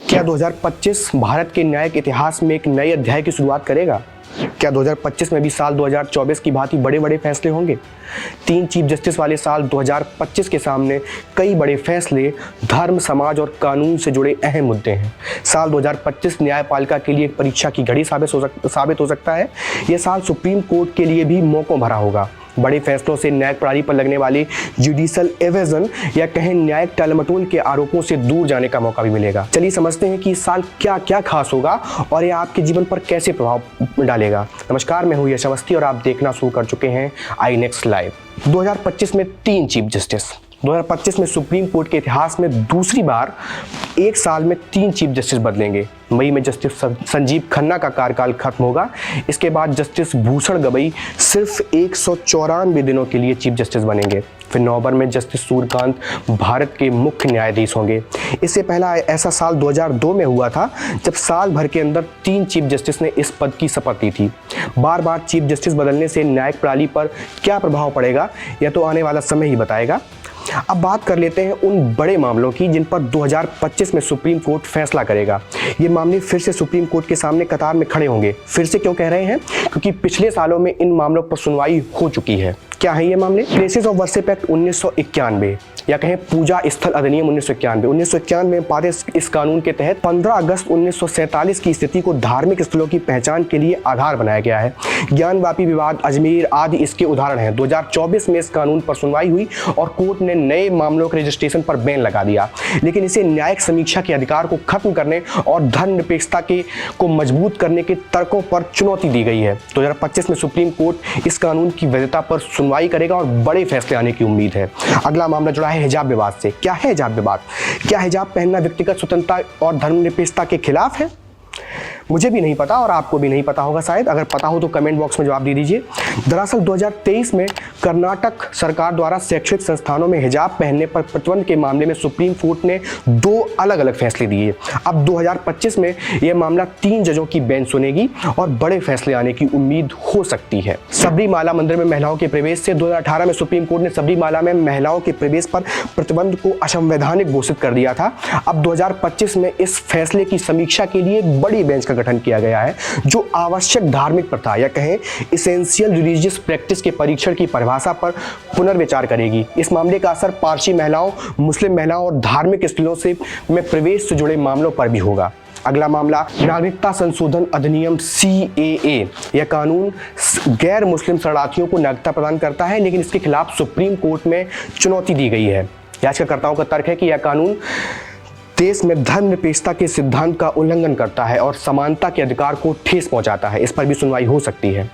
क्या 2025 भारत के न्यायिक इतिहास में एक नए अध्याय की शुरुआत करेगा? क्या 2025 में भी साल 2024 की भांति बड़े बड़े फैसले होंगे? 3 चीफ जस्टिस वाले साल 2025 के सामने कई बड़े फैसले, धर्म, समाज और कानून से जुड़े अहम मुद्दे हैं। साल 2025 न्यायपालिका के लिए एक परीक्षा की घड़ी साबित हो सकता है। यह साल सुप्रीम कोर्ट के लिए भी मौकों भरा होगा। बड़े फैसलों से न्यायिक प्रणाली पर लगने वाले जुडिशल एवेजन या कहें न्यायिक टालमटोल के आरोपों से दूर जाने का मौका भी मिलेगा। चलिए समझते हैं कि इस साल क्या क्या खास होगा और यह आपके जीवन पर कैसे प्रभाव डालेगा। नमस्कार, मैं हूं यश अवस्थी और आप देखना शुरू कर चुके हैं आई नेक्स्ट लाइव। 2025 में 3 चीफ जस्टिस। 2025 में सुप्रीम कोर्ट के इतिहास में दूसरी बार एक साल में 3 चीफ जस्टिस बदलेंगे। मई में जस्टिस संजीव खन्ना का कार्यकाल खत्म होगा। इसके बाद जस्टिस भूषण गवई सिर्फ 194 दिनों के लिए चीफ जस्टिस बनेंगे। फिर नवंबर में जस्टिस सूर्यकांत भारत के मुख्य न्यायाधीश होंगे। इससे पहला ऐसा साल 2002 में हुआ था जब साल भर के अंदर 3 चीफ जस्टिस ने इस पद की शपथ ली थी। बार बार चीफ जस्टिस बदलने से न्यायिक प्रणाली पर क्या प्रभाव पड़ेगा, यह तो आने वाला समय ही बताएगा। अब बात कर लेते हैं उन बड़े मामलों की जिन पर 2025 में सुप्रीम कोर्ट फैसला करेगा। ये मामले फिर से सुप्रीम कोर्ट के सामने कतार में खड़े होंगे। फिर से क्यों कह रहे हैं? क्योंकि पिछले सालों में इन मामलों पर सुनवाई हो चुकी है। क्या है ये मामले? प्लेसेस ऑफ वर्शिप एक्ट 1991 या कहें पूजा स्थल अधिनियम 1991 में पारित इस कानून के तहत 15 अगस्त 1947 की स्थिति को धार्मिक स्थलों की पहचान के लिए आधार बनाया गया है। ज्ञानवापी विवाद, अजमेर आदि इसके उदाहरण हैं। 2024 में इस कानून पर सुनवाई हुई और कोर्ट ने नए मामलों के रजिस्ट्रेशन पर बैन लगा दिया, लेकिन इसे न्यायिक समीक्षा के अधिकार को खत्म करने और धर्मनिरपेक्षता को मजबूत करने के तर्कों पर चुनौती दी गई है। 2025 में सुप्रीम कोर्ट इस कानून की वैधता पर सुनवाई करेगा और बड़े फैसले आने की उम्मीद है। अगला मामला जुड़ा है हिजाब विवाद से। क्या है हिजाब विवाद? क्या हिजाब पहनना व्यक्तिगत स्वतंत्रता और धर्मनिरपेक्षता के खिलाफ है? मुझे भी नहीं पता और आपको भी नहीं पता होगा शायद। अगर पता हो तो कमेंट बॉक्स में जवाब दे दीजिए। दरअसल 2023 में कर्नाटक सरकार द्वारा शैक्षणिक संस्थानों में हिजाब पहनने पर प्रतिबंध के मामले में सुप्रीम कोर्ट ने 2 अलग अलग फैसले दिए। अब 2025 में यह मामला 3 जजों की बेंच सुनेगी और बड़े फैसले आने की उम्मीद हो सकती है। सबरीमाला मंदिर में महिलाओं के प्रवेश से 2018 में सुप्रीम कोर्ट ने सबरीमाला में महिलाओं के प्रवेश पर प्रतिबंध को असंवैधानिक घोषित कर दिया था। अब 2025 में इस फैसले की समीक्षा के लिए एक बड़ी बेंच का गठन किया गया है जो आवश्यक धार्मिक प्रथा या कहें इसेंशियल रिलीजियस प्रैक्टिस के परीक्षण की परिभाषा पर पुनर्विचार करेगी। इस मामले का असर पारसी महिलाओं, मुस्लिम महिलाओं और धार्मिक स्थलों से में प्रवेश से जुड़े मामलों पर भी होगा। अगला मामला नागरिकता संशोधन अधिनियम CAA। यह कानून गैर मुस्लिम शरणार्थियों को नागरिकता प्रदान करता है, लेकिन इसके खिलाफ सुप्रीम कोर्ट में चुनौती दी गई है। याचिकाकर्ताओं का तर्क है कि यह कानून देश में धर्मनिरपेक्षता के सिद्धांत का उल्लंघन करता है और समानता के अधिकार को ठेस पहुंचाता है। इस पर भी सुनवाई हो सकती है।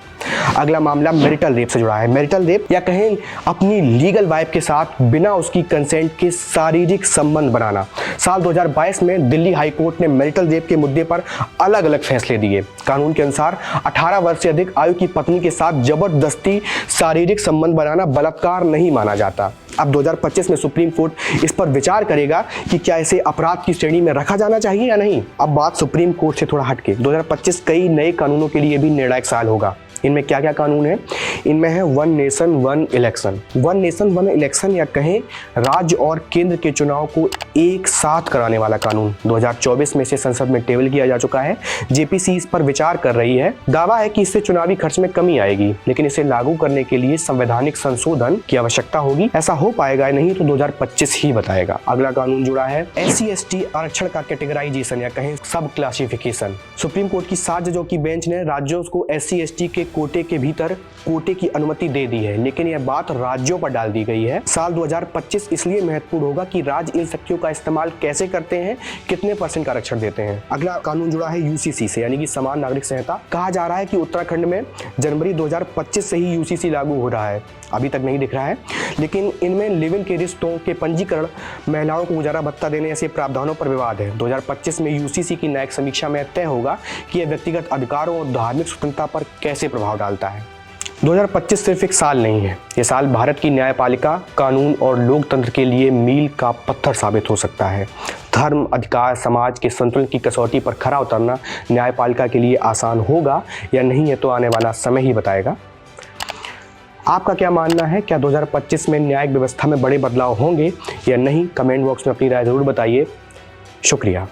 अगला मामला मैरिटल रेप से जुड़ा है। मैरिटल रेप या कहें अपनी लीगल वाइफ के साथ बिना उसकी कंसेंट के शारीरिक संबंध बनाना। साल 2022 में दिल्ली हाई कोर्ट ने मैरिटल रेप के मुद्दे पर अलग अलग फैसले दिए। कानून के अनुसार 18 वर्ष से अधिक आयु की पत्नी के साथ जबरदस्ती शारीरिक संबंध बनाना बलात्कार नहीं माना जाता। अब 2025 में सुप्रीम कोर्ट इस पर विचार करेगा कि क्या इसे अपराध की श्रेणी में रखा जाना चाहिए या नहीं। अब बात सुप्रीम कोर्ट से थोड़ा हटके 2025 कई नए कानूनों के लिए भी निर्णायक साल होगा। इनमें क्या क्या कानून है? इनमें है one nation one election. One nation one election या कहें राज्य और केंद्र के चुनाव को एक साथ कराने वाला कानून 2024 में से संसद में टेबल किया जा चुका है। जेपीसी इस पर विचार कर रही है। दावा है कि इससे चुनावी खर्च में कमी आएगी, लेकिन इसे लागू करने के लिए संवैधानिक संशोधन की आवश्यकता होगी। ऐसा हो पाएगा नहीं तो 2025 ही बताएगा। अगला कानून जुड़ा है SC/ST आरक्षण का कैटेगराइजेशन या कहें सब क्लासिफिकेशन। सुप्रीम कोर्ट की 7 जजों की बेंच ने राज्यों को SC/ST के कोटे के भीतर कोटे की अनुमति दे दी है, लेकिन यह बात राज्यों पर डाल दी गई है। साल 2025 इसलिए महत्वपूर्ण होगा कि राज्य इन शक्तियों का इस्तेमाल कैसे करते हैं, कितने % का आरक्षण देते हैं। अगला कानून जुड़ा है UCC से यानी कि समान नागरिक संहिता। कहा जा रहा है कि उत्तराखंड में जनवरी 2025 से ही UCC लागू हो रहा है। अभी तक नहीं दिख रहा है, लेकिन इनमें लिव इन के रिश्तों के पंजीकरण, महिलाओं को गुजारा भत्ता देने ऐसे प्रावधानों पर विवाद है। 2025 में UCC की न्यायिक समीक्षा में तय होगा कि यह व्यक्तिगत अधिकारों और धार्मिक स्वतंत्रता पर कैसे प्रभाव डालता है। 2025 सिर्फ एक साल नहीं है, ये साल भारत की न्यायपालिका, कानून और लोकतंत्र के लिए मील का पत्थर साबित हो सकता है। धर्म, अधिकार, समाज के संतुलन की कसौटी पर खरा उतरना न्यायपालिका के लिए आसान होगा या नहीं, है तो आने वाला समय ही बताएगा। आपका क्या मानना है? क्या 2025 में न्यायिक व्यवस्था में बड़े बदलाव होंगे या नहीं? कमेंट बॉक्स में अपनी राय जरूर बताइए। शुक्रिया।